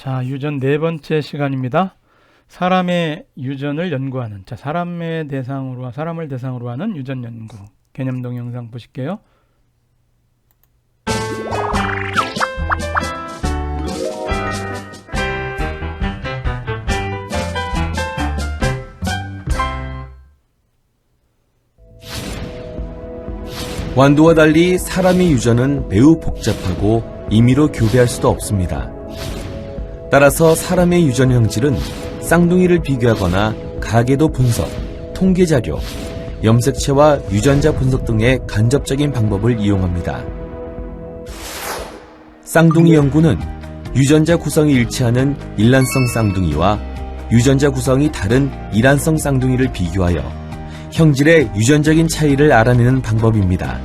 자, 유전 네 번째 시간입니다. 사람의 유전을 연구하는, 사람을 대상으로 하는 유전 연구 개념 동영상 보실게요. 완두와 달리 사람의 유전은 매우 복잡하고 임의로 교배할 수도 없습니다. 따라서 사람의 유전 형질은 쌍둥이를 비교하거나 가계도 분석, 통계 자료, 염색체와 유전자 분석 등의 간접적인 방법을 이용합니다. 쌍둥이 연구는 유전자 구성이 일치하는 일란성 쌍둥이와 유전자 구성이 다른 이란성 쌍둥이를 비교하여 형질의 유전적인 차이를 알아내는 방법입니다.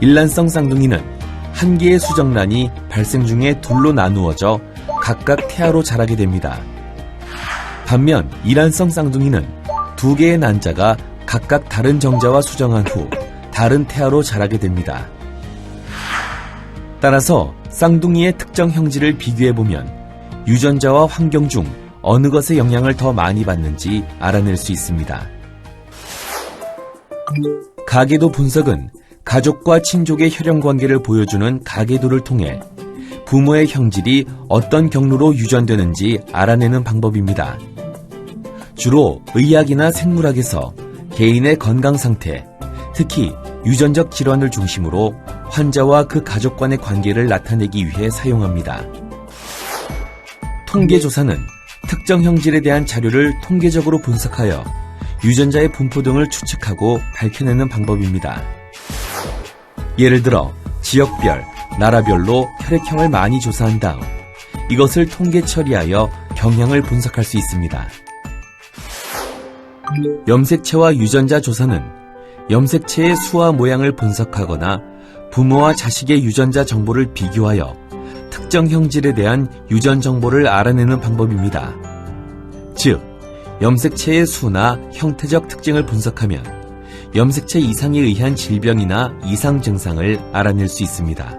일란성 쌍둥이는 한 개의 수정란이 발생 중에 둘로 나누어져 각각 태아로 자라게 됩니다. 반면 이란성 쌍둥이는 두 개의 난자가 각각 다른 정자와 수정한 후 다른 태아로 자라게 됩니다. 따라서 쌍둥이의 특정 형질을 비교해보면 유전자와 환경 중 어느 것의 영향을 더 많이 받는지 알아낼 수 있습니다. 가계도 분석은 가족과 친족의 혈연관계를 보여주는 가계도를 통해 부모의 형질이 어떤 경로로 유전되는지 알아내는 방법입니다. 주로 의학이나 생물학에서 개인의 건강 상태, 특히 유전적 질환을 중심으로 환자와 그 가족 간의 관계를 나타내기 위해 사용합니다. 통계조사는 특정 형질에 대한 자료를 통계적으로 분석하여 유전자의 분포 등을 추측하고 밝혀내는 방법입니다. 예를 들어 지역별, 나라별로 혈액형을 많이 조사한 다음 이것을 통계 처리하여 경향을 분석할 수 있습니다. 염색체와 유전자 조사는 염색체의 수와 모양을 분석하거나 부모와 자식의 유전자 정보를 비교하여 특정 형질에 대한 유전 정보를 알아내는 방법입니다. 즉, 염색체의 수나 형태적 특징을 분석하면 염색체 이상에 의한 질병이나 이상 증상을 알아낼 수 있습니다.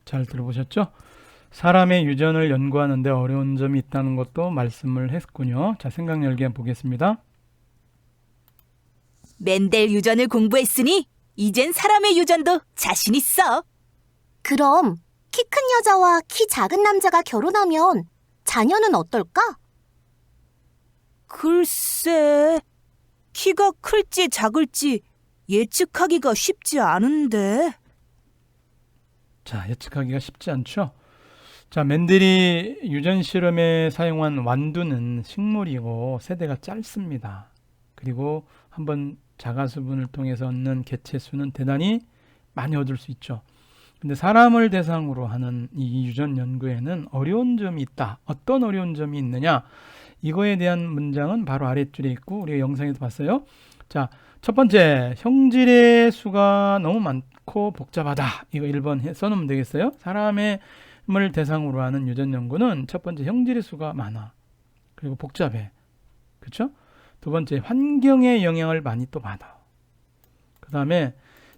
잘 들어보셨죠? 사람의 유전을 연구하는데 어려운 점이 있다는 것도 말씀을 했군요. 자, 생각 열기 보겠습니다. 멘델 유전을 공부했으니 이젠 사람의 유전도 자신 있어. 그럼 키 큰 여자와 키 작은 남자가 결혼하면 자녀는 어떨까? 글쎄, 키가 클지 작을지 예측하기가 쉽지 않은데. 자, 예측하기가 쉽지 않죠? 자, 멘델이 유전 실험에 사용한 완두는 식물이고 세대가 짧습니다. 그리고 한번 자가수분을 통해서 얻는 개체 수는 대단히 많이 얻을 수 있죠. 근데 사람을 대상으로 하는 이 유전 연구에는 어려운 점이 있다. 어떤 어려운 점이 있느냐? 이거에 대한 문장은 바로 아랫줄에 있고 우리가 영상에서 봤어요. 자, 첫 번째, 형질의 수가 너무 많고 복잡하다. 이거 1번 써놓으면 되겠어요. 사람을 대상으로 하는 유전 연구는 첫 번째, 형질의 수가 많아. 그리고 복잡해. 그렇죠? 두 번째, 환경의 영향을 많이 또 받아. 그 다음에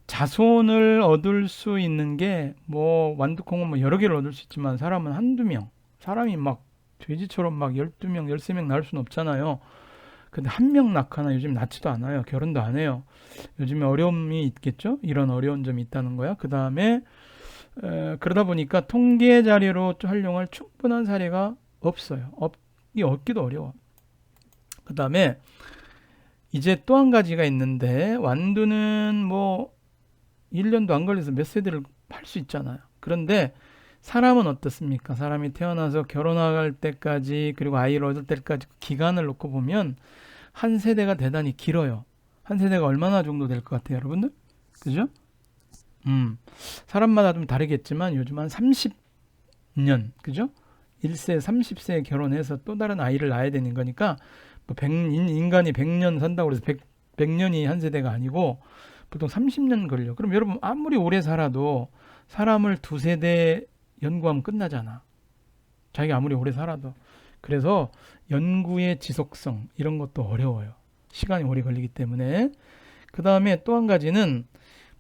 자손을 얻을 수 있는 게 완두콩은 여러 개를 얻을 수 있지만 사람은 한두 명. 사람이 막 돼지처럼 막 12명, 13명 낳을 수는 없잖아요. 근데 한 명 낳거나 요즘 낳지도 않아요. 결혼도 안 해요. 요즘에 어려움이 있겠죠? 이런 어려운 점이 있다는 거야. 그 다음에 그러다 보니까 통계 자료로 활용할 충분한 사례가 없어요. 얻기도 어려워. 그 다음에 이제 또 한 가지가 있는데 완두는 1년도 안 걸려서 몇 세대를 할 수 있잖아요. 그런데 사람은 어떻습니까? 사람이 태어나서 결혼할 때까지 그리고 아이를 얻을 때까지 기간을 놓고 보면 한 세대가 대단히 길어요. 한 세대가 얼마나 정도 될 것 같아요, 여러분들? 그죠? 사람마다 좀 다르겠지만 요즘 한 30년, 그죠? 1세, 30세에 결혼해서 또 다른 아이를 낳아야 되는 거니까 인간이 100년 산다고 해서 100년이 한 세대가 아니고 보통 30년 걸려. 그럼 여러분 아무리 오래 살아도 사람을 두세 대 연구하면 끝나잖아. 자기가 아무리 오래 살아도. 그래서 연구의 지속성 이런 것도 어려워요. 시간이 오래 걸리기 때문에. 그 다음에 또 한 가지는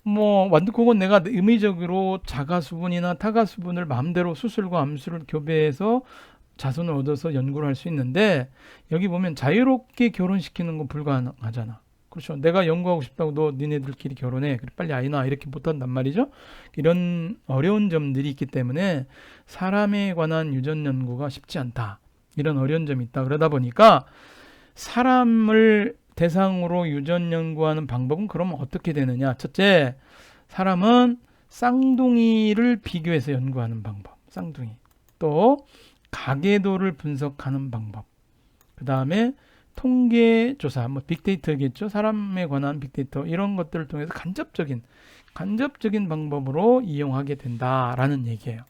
뭐 완두콩은 내가 의미적으로 자가수분이나 타가수분을 마음대로 수술과 암수를 교배해서 자손을 얻어서 연구를 할 수 있는데 여기 보면 자유롭게 결혼시키는 건 불가능하잖아. 그렇죠. 내가 연구하고 싶다고 너 니네들끼리 결혼해. 그래, 빨리 아이 낳아. 이렇게 못한단 말이죠. 이런 어려운 점들이 있기 때문에 사람에 관한 유전 연구가 쉽지 않다. 이런 어려운 점이 있다. 그러다 보니까 사람을 대상으로 유전 연구하는 방법은 그러면 어떻게 되느냐. 첫째, 사람은 쌍둥이를 비교해서 연구하는 방법. 쌍둥이. 또 가계도를 분석하는 방법. 그 다음에 통계조사, 뭐 빅데이터겠죠. 사람에 관한 빅데이터 이런 것들을 통해서 간접적인 방법으로 이용하게 된다라는 얘기예요.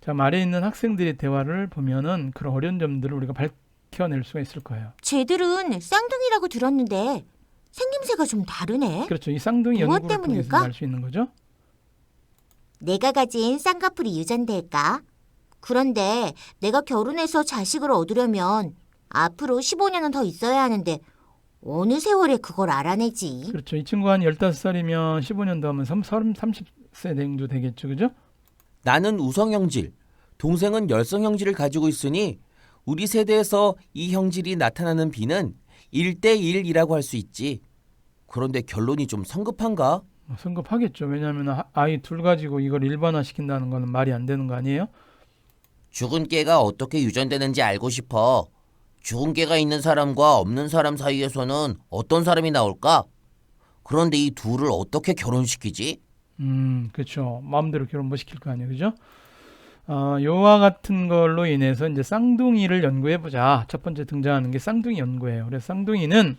자, 말에 있는 학생들의 대화를 보면은 그런 어려운 점들을 우리가 밝혀낼 수가 있을 거예요. 쟤들은 쌍둥이라고 들었는데 생김새가 좀 다르네. 그렇죠. 이 쌍둥이 무엇 연구를 통해서 때문일까? 알 수 있는 거죠. 내가 가진 쌍꺼풀이 유전될까? 그런데 내가 결혼해서 자식을 얻으려면 앞으로 15년은 더 있어야 하는데 어느 세월에 그걸 알아내지? 그렇죠. 이 친구가 한 15살이면 15년 더 하면 30세 정도 되겠죠. 그죠? 나는 우성형질, 동생은 열성형질을 가지고 있으니 우리 세대에서 이 형질이 나타나는 비는 1대1이라고 할 수 있지. 그런데 결론이 좀 성급한가? 성급하겠죠. 왜냐하면 아이 둘 가지고 이걸 일반화시킨다는 거는 말이 안 되는 거 아니에요? 죽은 깨가 어떻게 유전되는지 알고 싶어. 죽은 깨가 있는 사람과 없는 사람 사이에서는 어떤 사람이 나올까? 그런데 이 둘을 어떻게 결혼시키지? 그렇죠. 마음대로 결혼 못 시킬 거 아니에요. 그죠? 요와 같은 걸로 인해서 이제 쌍둥이를 연구해 보자. 첫 번째 등장하는 게 쌍둥이 연구예요. 그래서 쌍둥이는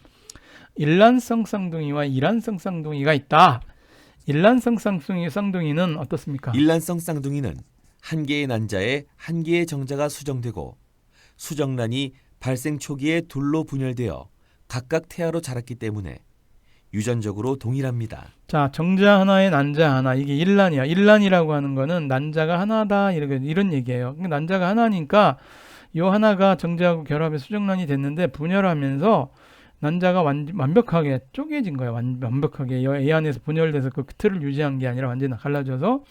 일란성 쌍둥이와 이란성 쌍둥이가 있다. 일란성 쌍둥이는 어떻습니까? 일란성 쌍둥이는 한 개의 난자에 한 개의 정자가 수정되고 수정란이 발생 초기에 둘로 분열되어 각각 태아로 자랐기 때문에 유전적으로 동일합니다. 자, 정자 하나에 난자 하나. 이게 일란이야. 일란이라고 하는 거는 난자가 하나다. 이런 얘기예요. 그러니까 난자가 하나니까 요 하나가 정자하고 결합해 수정란이 됐는데 분열하면서 난자가 완벽하게 쪼개진 거예요. 완벽하게 이 안에서 분열돼서 그 틀을 유지한 게 아니라 완전히 갈라져서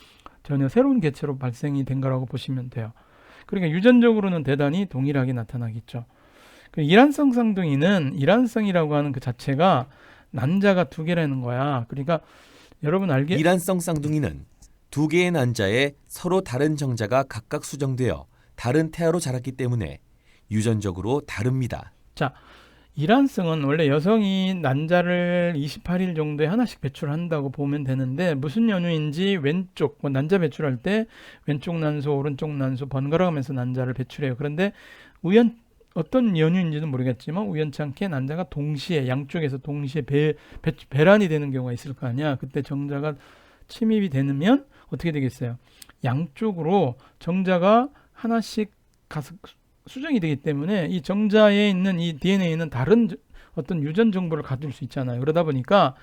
전혀 새로운 개체로 발생이 된 거라고 보시면 돼요. 그러니까 유전적으로는 대단히 동일하게 나타나겠죠. 이란성 쌍둥이는 이란성이라고 하는 그 자체가 난자가 두 개라는 거야. 그러니까 여러분 이란성 쌍둥이는 두 개의 난자에 서로 다른 정자가 각각 수정되어 다른 태아로 자랐기 때문에 유전적으로 다릅니다. 자, 이란성은 원래 여성이 난자를 28일 정도에 하나씩 배출한다고 보면 되는데 무슨 연유인지 왼쪽 난자 배출할 때 왼쪽 난소 오른쪽 난소 번갈아가면서 난자를 배출해요. 그런데 어떤 연유인지는 모르겠지만 우연찮게 난자가 동시에 양쪽에서 동시에 배란이 되는 경우가 있을 거 아니야. 그때 정자가 침입이 되면 어떻게 되겠어요? 양쪽으로 정자가 하나씩 가서 수정이 되기 때문에 이 정자에 있는 이 DNA는 다른 어떤 유전 정보를 가질 수 있잖아요. 그러다 보니까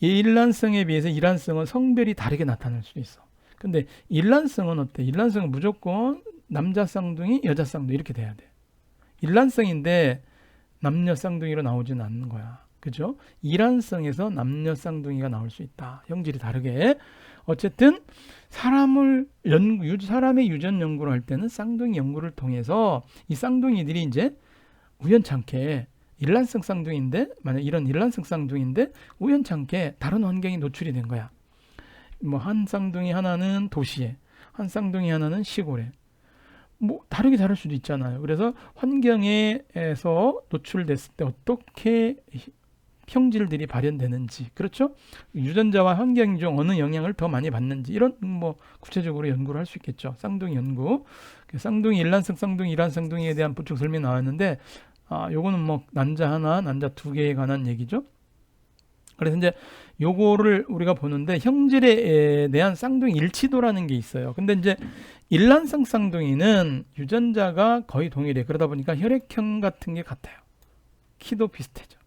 이 일란성에 비해서 이란성은 성별이 다르게 나타날 수 있어. 근데 일란성은 어때? 일란성은 무조건 남자 쌍둥이, 여자 쌍둥이 이렇게 돼야 돼. 일란성인데 남녀 쌍둥이로 나오지는 않는 거야. 그죠? 이란성에서 남녀 쌍둥이가 나올 수 있다. 형질이 다르게. 어쨌든 사람의 유전 연구를 할 때는 쌍둥이 연구를 통해서 이 쌍둥이들이 이제 우연찮게 일란성 쌍둥이인데 만약 이런 일란성 쌍둥이인데 우연찮게 다른 환경에 노출이 된 거야. 뭐 한 쌍둥이 하나는 도시에, 한 쌍둥이 하나는 시골에. 뭐 다르게 자랄 수도 있잖아요. 그래서 환경에서 노출됐을 때 어떻게 형질들이 발현되는지, 그렇죠? 유전자와 환경 중 어느 영향을 더 많이 받는지 이런 뭐 구체적으로 연구를 할 수 있겠죠. 쌍둥이 연구, 쌍둥이 일란성 쌍둥이 이란 쌍둥이에 대한 보충 설명이 나왔는데, 요거는 뭐 난자 하나, 난자 두 개에 관한 얘기죠. 그래서 이제 요거를 우리가 보는데 형질에 대한 쌍둥이 일치도라는 게 있어요. 근데 이제 일란성 쌍둥이는 유전자가 거의 동일해. 그러다 보니까 혈액형 같은 게 같아요. 키도 비슷해져.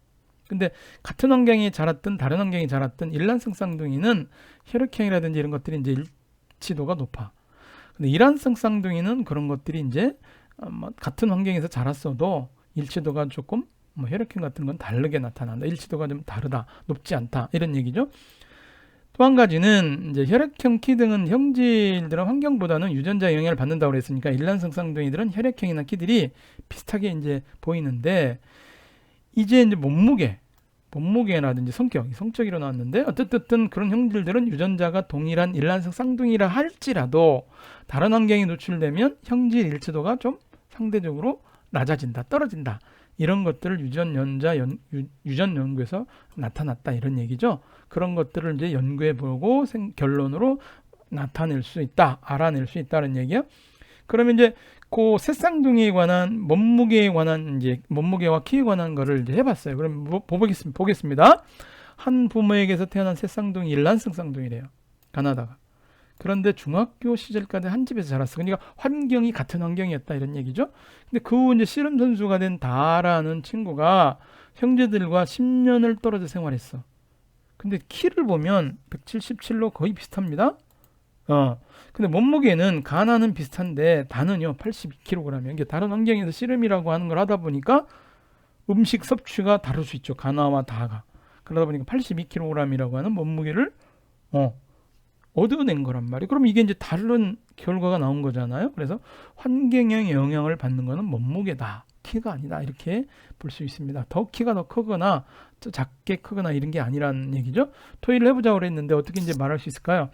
근데 같은 환경에 자랐든 다른 환경에 자랐든 일란성 쌍둥이는 혈액형이라든지 이런 것들이 이제 일치도가 높아. 근데 이란성 쌍둥이는 그런 것들이 이제 같은 환경에서 자랐어도 일치도가 조금 혈액형 같은 건 다르게 나타난다. 일치도가 좀 다르다. 높지 않다. 이런 얘기죠. 또 한 가지는 이제 혈액형 키 등은 형질들은 환경보다는 유전자 영향을 받는다고 그랬으니까 일란성 쌍둥이들은 혈액형이나 키들이 비슷하게 이제 보이는데 이제 몸무게라든지 성격으로 나왔는데 어쨌든 그런 형질들은 유전자가 동일한 일란성 쌍둥이라 할지라도 다른 환경에 노출되면 형질 일치도가 좀 상대적으로 낮아진다, 떨어진다. 이런 것들을 유전 연구에서 나타났다 이런 얘기죠. 그런 것들을 이제 연구해 보고 결론으로 나타낼 수 있다, 알아낼 수 있다는 얘기야. 그러면 이제 그 새쌍둥이에 관한 몸무게에 관한 이제 몸무게와 키에 관한 거를 이제 해봤어요. 그럼 보겠습니다. 한 부모에게서 태어난 새쌍둥이 일란성 쌍둥이래요. 가나다가. 그런데 중학교 시절까지 한 집에서 자랐어. 그러니까 환경이 같은 환경이었다 이런 얘기죠. 근데 그 후 이제 씨름 선수가 된 다라는 친구가 형제들과 10년을 떨어져 생활했어. 근데 키를 보면 177로 거의 비슷합니다. 근데 몸무게는 가나는 비슷한데 다는요 82kg. 이게 다른 환경에서 씨름이라고 하는 걸 하다 보니까 음식 섭취가 다를 수 있죠. 가나와 다가. 그러다 보니까 82kg이라고 하는 몸무게를 얻어낸 거란 말이에요. 그럼 이게 이제 다른 결과가 나온 거잖아요. 그래서 환경의 영향을 받는 거는 몸무게다. 키가 아니다. 이렇게 볼 수 있습니다. 키가 더 크거나 작게 크거나 이런 게 아니라는 얘기죠. 토의를 해보자고 그랬는데 어떻게 이제 말할 수 있을까요?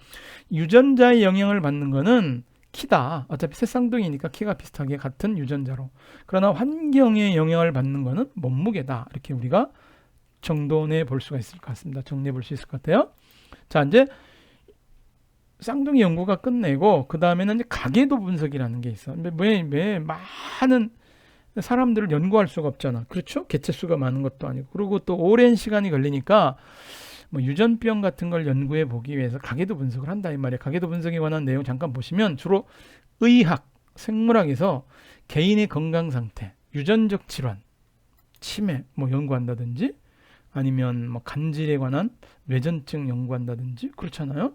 유전자의 영향을 받는 거는 키다. 어차피 새쌍둥이니까 키가 비슷하게 같은 유전자로. 그러나 환경의 영향을 받는 거는 몸무게다. 이렇게 우리가 정돈해 볼 수가 있을 것 같습니다. 정리해 볼 수 있을 것 같아요. 자, 이제 쌍둥이 연구가 끝내고 그 다음에는 이제 가계도 분석이라는 게 있어. 왜 많은 사람들을 연구할 수가 없잖아. 그렇죠? 개체 수가 많은 것도 아니고. 그리고 또 오랜 시간이 걸리니까 뭐 유전병 같은 걸 연구해 보기 위해서 가계도 분석을 한다 이 말이에요. 가계도 분석에 관한 내용 잠깐 보시면 주로 의학, 생물학에서 개인의 건강 상태, 유전적 질환, 치매 뭐 연구한다든지 아니면 뭐 간질에 관한 뇌전증 연구한다든지 그렇잖아요.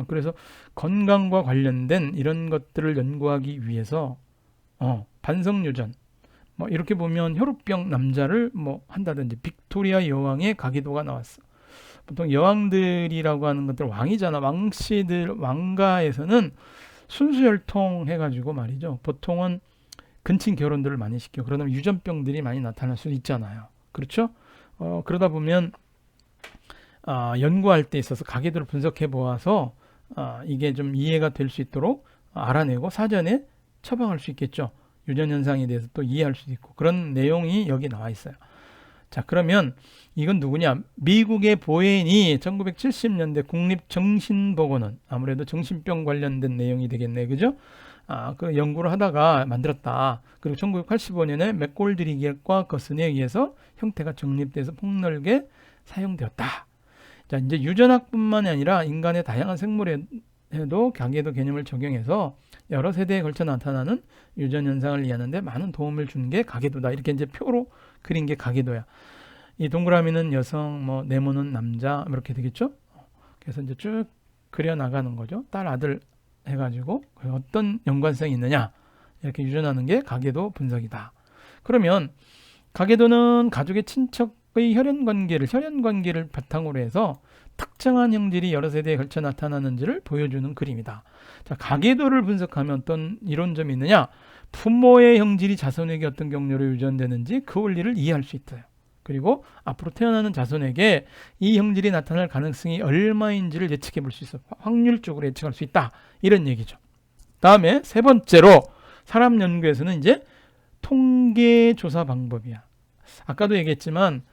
그래서 건강과 관련된 이런 것들을 연구하기 위해서 반성유전 이렇게 보면 혈우병 남자를 한다든지 빅토리아 여왕의 가계도가 나왔어. 보통 여왕들이라고 하는 것들 왕이잖아. 왕씨들 왕가에서는 순수혈통 해가지고 말이죠. 보통은 근친 결혼들을 많이 시켜. 그러다 유전병들이 많이 나타날 수 있잖아요. 그렇죠? 그러다 보면 연구할 때 있어서 가계도를 분석해 보아서 이게 좀 이해가 될 수 있도록 알아내고 사전에 처방할 수 있겠죠. 유전 현상에 대해서 또 이해할 수도 있고 그런 내용이 여기 나와 있어요. 자, 그러면 이건 누구냐? 미국의 보앤이 1970년대 국립정신보건원, 아무래도 정신병 관련된 내용이 되겠네, 그죠? 그 연구를 하다가 만들었다. 그리고 1985년에 맥골드리기과 거슨에 의해서 형태가 정립돼서 폭넓게 사용되었다. 자, 이제 유전학뿐만이 아니라 인간의 다양한 생물에도 가계도 개념을 적용해서 여러 세대에 걸쳐 나타나는 유전 현상을 이해하는 데 많은 도움을 준 게 가계도다. 이렇게 이제 표로 그린 게 가계도야. 이 동그라미는 여성, 네모는 남자 이렇게 되겠죠? 그래서 이제 쭉 그려 나가는 거죠. 딸, 아들 해가지고 어떤 연관성이 있느냐 이렇게 유전하는 게 가계도 분석이다. 그러면 가계도는 가족의 친척의 혈연관계를 바탕으로 해서 특정한 형질이 여러 세대에 걸쳐 나타나는지를 보여주는 그림이다. 자, 가계도를 분석하면 어떤 이론점이 있느냐? 부모의 형질이 자손에게 어떤 경로로 유전되는지 그 원리를 이해할 수 있어요. 그리고 앞으로 태어나는 자손에게 이 형질이 나타날 가능성이 얼마인지를 예측해 볼 수 있어. 확률적으로 예측할 수 있다. 이런 얘기죠. 다음에 세 번째로 사람 연구에서는 이제 통계 조사 방법이야. 아까도 얘기했지만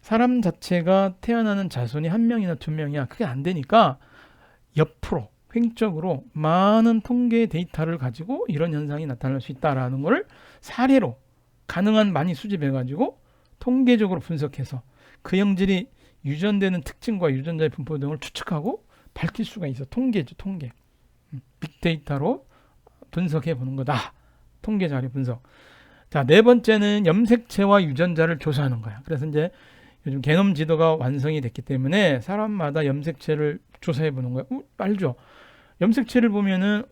사람 자체가 태어나는 자손이 한 명이나 두 명이야. 그게 안 되니까 옆으로 횡적으로 많은 통계 데이터를 가지고 이런 현상이 나타날 수 있다라는 걸 사례로 가능한 많이 수집해가지고 통계적으로 분석해서 그 형질이 유전되는 특징과 유전자의 분포 등을 추측하고 밝힐 수가 있어. 통계죠, 통계. 빅데이터로 분석해 보는 거다. 통계 자료 분석. 자, 네 번째는 염색체와 유전자를 조사하는 거야. 그래서 이제 요즘 게놈 지도가 완성이 됐기 때문에 사람마다 염색체를 조사해 보는 거야. 알죠? 염색체를 보면은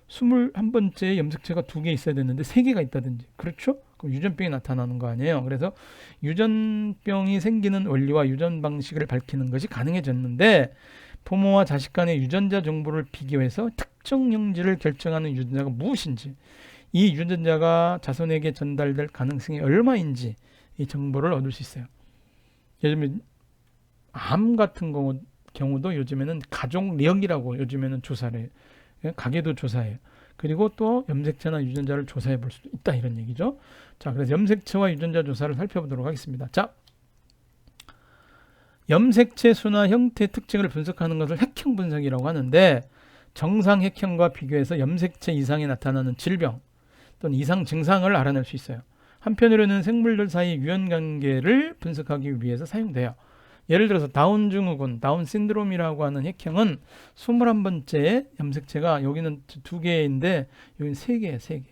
21번째 염색체가 2개 있어야 되는데 3개가 있다든지. 그렇죠? 그럼 유전병이 나타나는 거 아니에요. 그래서 유전병이 생기는 원리와 유전 방식을 밝히는 것이 가능해졌는데 부모와 자식 간의 유전자 정보를 비교해서 특정 형질을 결정하는 유전자가 무엇인지, 이 유전자가 자손에게 전달될 가능성이 얼마인지 이 정보를 얻을 수 있어요. 요즘에 암 같은 경우도 요즘에는 가족력이라고 요즘에는 조사를 해요. 가계도 조사해요. 그리고 또 염색체나 유전자를 조사해 볼 수도 있다, 이런 얘기죠. 자, 그래서 염색체와 유전자 조사를 살펴보도록 하겠습니다. 자, 염색체 수나 형태 특징을 분석하는 것을 핵형 분석이라고 하는데, 정상 핵형과 비교해서 염색체 이상이 나타나는 질병 또는 이상 증상을 알아낼 수 있어요. 한편으로는 생물들 사이 유연 관계를 분석하기 위해서 사용돼요. 예를 들어서 다운 증후군, 다운 신드롬이라고 하는 핵형은 21번째 염색체가 여기는 2개인데 여기는 3개예요, 3개.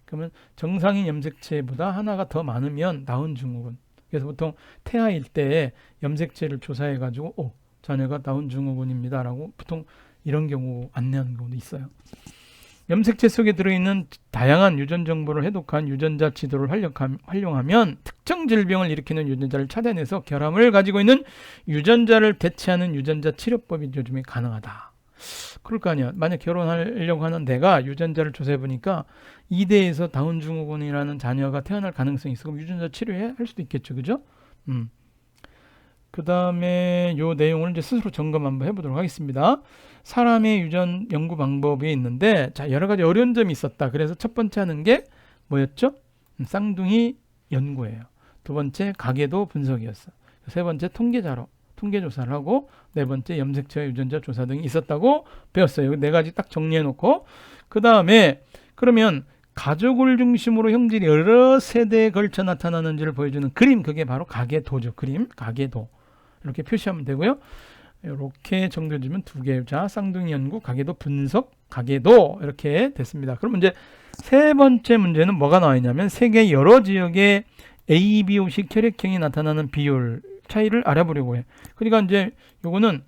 그러면 정상인 염색체보다 하나가 더 많으면 다운 증후군. 그래서 보통 태아일 때 염색체를 조사해 가지고 자녀가 다운 증후군입니다라고 보통 이런 경우 안내하는 경우도 있어요. 염색체 속에 들어있는 다양한 유전 정보를 해독한 유전자 지도를 활용하면 특정 질병을 일으키는 유전자를 찾아내서 결함을 가지고 있는 유전자를 대체하는 유전자 치료법이 요즘에 가능하다. 그럴 거 아니야. 만약 결혼하려고 하는 내가 유전자를 조사해 보니까 2대에서 다운 증후군이라는 자녀가 태어날 가능성이 있어. 그럼 유전자 치료해 할 수도 있겠죠, 그죠? 그 다음에 요 내용을 이제 스스로 점검 한번 해보도록 하겠습니다. 사람의 유전 연구 방법이 있는데, 자, 여러 가지 어려운 점이 있었다. 그래서 첫 번째 하는 게 뭐였죠? 쌍둥이 연구예요. 두 번째 가계도 분석이었어. 세 번째 통계 조사를 하고, 네 번째 염색체와 유전자 조사 등이 있었다고 배웠어요. 네 가지 딱 정리해 놓고, 그 다음에 그러면 가족을 중심으로 형질이 여러 세대에 걸쳐 나타나는지를 보여주는 그림, 그게 바로 가계도죠. 그림, 가계도. 이렇게 표시하면 되고요. 이렇게 정리해주면 2개. 자, 쌍둥이 연구, 가계도 분석, 가계도 이렇게 됐습니다. 그럼 이제 세 번째 문제는 뭐가 나와 있냐면 세계 여러 지역의 ABO식 혈액형이 나타나는 비율 차이를 알아보려고 해. 그러니까 이제 요거는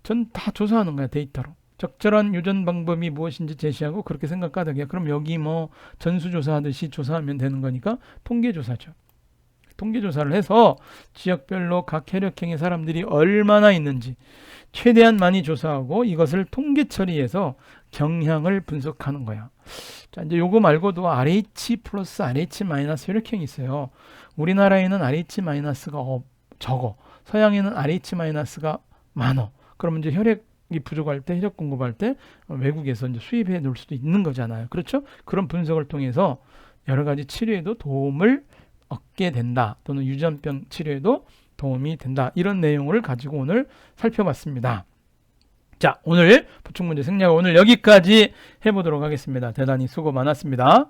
전 다 조사하는 거야, 데이터로. 적절한 유전 방법이 무엇인지 제시하고 그렇게 생각하다가 그럼 여기 뭐 전수조사하듯이 조사하면 되는 거니까 통계조사죠. 통계조사를 해서 지역별로 각 혈액형의 사람들이 얼마나 있는지 최대한 많이 조사하고 이것을 통계 처리해서 경향을 분석하는 거야. 자, 이제 요거 말고도 RH 플러스 RH 마이너스 혈액형이 있어요. 우리나라에는 RH 마이너스가 적어. 서양에는 RH 마이너스가 많어. 그러면 이제 혈액이 부족할 때, 혈액 공급할 때 외국에서 이제 수입해 놓을 수도 있는 거잖아요. 그렇죠? 그런 분석을 통해서 여러 가지 치료에도 도움을 얻게 된다. 또는 유전병 치료에도 도움이 된다. 이런 내용을 가지고 오늘 살펴봤습니다. 자, 오늘 보충문제 생략 오늘 여기까지 해보도록 하겠습니다. 대단히 수고 많았습니다.